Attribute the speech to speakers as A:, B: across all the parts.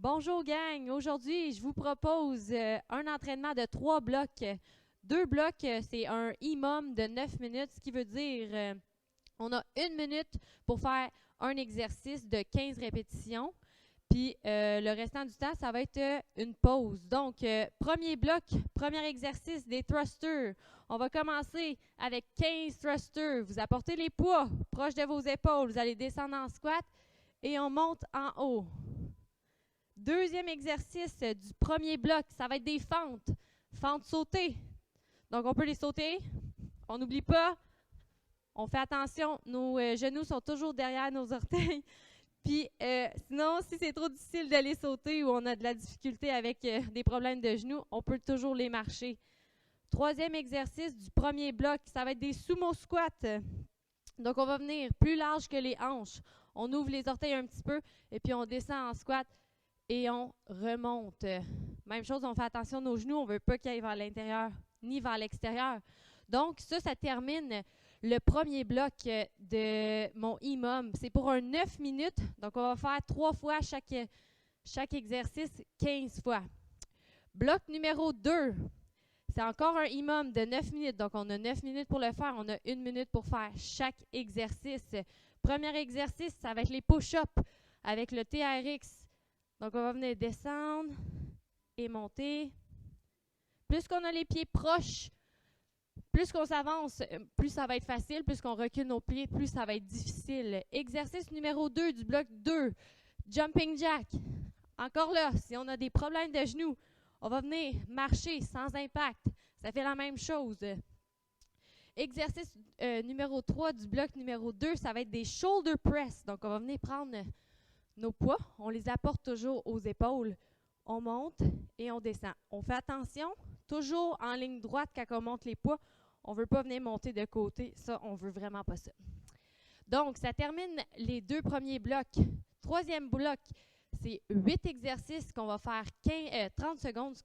A: Bonjour gang, aujourd'hui je vous propose un entraînement de 3 blocs. 2 blocs, c'est un minimum de 9 minutes, ce qui veut dire on a 1 minute pour faire un exercice de 15 répétitions. Puis le restant du temps, ça va être une pause. Donc, premier bloc, premier exercice des thrusters. On va commencer avec 15 thrusters. Vous apportez les poids proches de vos épaules. Vous allez descendre en squat et on monte en haut. Deuxième exercice du premier bloc, ça va être des fentes. Fentes sautées. Donc, on peut les sauter. On n'oublie pas. On fait attention. Nos genoux sont toujours derrière nos orteils. Puis, sinon, si c'est trop difficile de les sauter ou on a de la difficulté avec des problèmes de genoux, on peut toujours les marcher. Troisième exercice du premier bloc, ça va être des sumo squats. Donc, on va venir plus large que les hanches. On ouvre les orteils un petit peu et puis on descend en squat. Et on remonte. Même chose, on fait attention à nos genoux. On ne veut pas qu'ils aillent vers l'intérieur ni vers l'extérieur. Donc, ça termine le premier bloc de mon minimum. C'est pour un 9 minutes. Donc, on va faire 3 fois chaque exercice, 15 fois. Bloc numéro 2, c'est encore un minimum de 9 minutes. Donc, on a 9 minutes pour le faire. On a 1 minute pour faire chaque exercice. Premier exercice, ça va être les push-ups avec le TRX. Donc, on va venir descendre et monter. Plus qu'on a les pieds proches, plus qu'on s'avance, plus ça va être facile. Plus qu'on recule nos pieds, plus ça va être difficile. Exercice numéro 2 du bloc 2, jumping jack. Encore là, si on a des problèmes de genoux, on va venir marcher sans impact. Ça fait la même chose. Exercice numéro 3 du bloc numéro 2, ça va être des shoulder press. Donc, on va venir prendre nos poids, on les apporte toujours aux épaules. On monte et on descend. On fait attention, toujours en ligne droite quand on monte les poids. On ne veut pas venir monter de côté. Ça, on ne veut vraiment pas ça. Donc, ça termine les 2 premiers blocs. Troisième bloc, c'est 8 exercices qu'on va faire 30 secondes,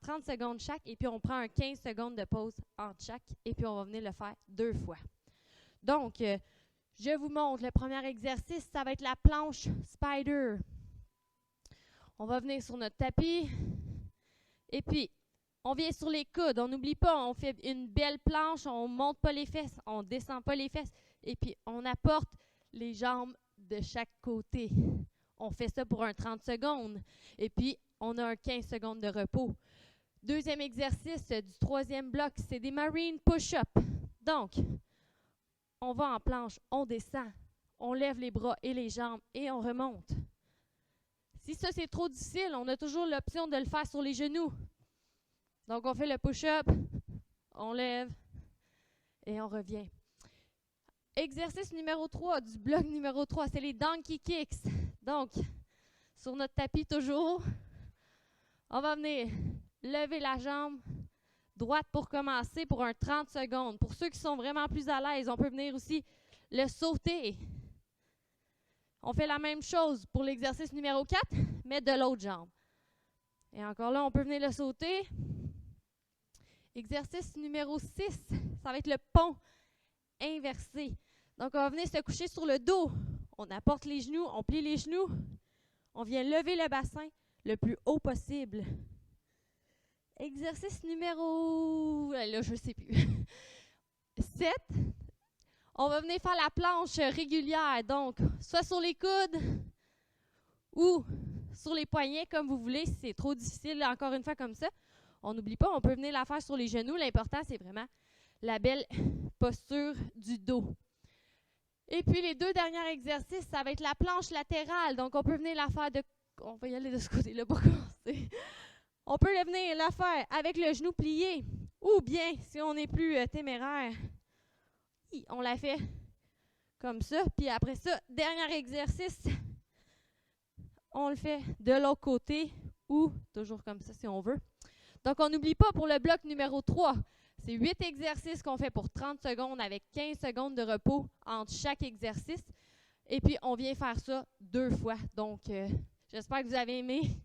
A: 30 secondes chaque. Et puis, on prend un 15 secondes de pause entre chaque. Et puis, on va venir le faire 2 fois. Donc, je vous montre le premier exercice, ça va être la planche spider. On va venir sur notre tapis et puis on vient sur les coudes. On n'oublie pas, on fait une belle planche, on ne monte pas les fesses, on ne descend pas les fesses et puis on apporte les jambes de chaque côté. On fait ça pour un 30 secondes et puis on a un 15 secondes de repos. Deuxième exercice du troisième bloc, c'est des marine push-up. Donc, on va en planche, on descend, on lève les bras et les jambes et on remonte. Si ça c'est trop difficile, on a toujours l'option de le faire sur les genoux. Donc on fait le push-up, on lève et on revient. Exercice numéro 3 du bloc numéro 3, c'est les donkey kicks. Donc, sur notre tapis toujours, on va venir lever la jambe droite pour commencer pour un 30 secondes. Pour ceux qui sont vraiment plus à l'aise, on peut venir aussi le sauter. On fait la même chose pour l'exercice numéro 4, mais de l'autre jambe. Et encore là, on peut venir le sauter. Exercice numéro 6, ça va être le pont inversé. Donc, on va venir se coucher sur le dos. On apporte les genoux, on plie les genoux. On vient lever le bassin le plus haut possible. Exercice numéro, là, je ne sais plus. 7. On va venir faire la planche régulière. Donc, soit sur les coudes ou sur les poignets, comme vous voulez. Si c'est trop difficile, encore une fois, comme ça, on n'oublie pas, on peut venir la faire sur les genoux. L'important, c'est vraiment la belle posture du dos. Et puis, les 2 derniers exercices, ça va être la planche latérale. Donc, on peut venir la faire on va y aller de ce côté-là pour commencer. On peut venir la faire avec le genou plié ou bien, si on est plus téméraire, on la fait comme ça. Puis après ça, dernier exercice, on le fait de l'autre côté ou toujours comme ça si on veut. Donc, on n'oublie pas pour le bloc numéro 3, c'est 8 exercices qu'on fait pour 30 secondes avec 15 secondes de repos entre chaque exercice. Et puis, on vient faire ça 2 fois. Donc, j'espère que vous avez aimé.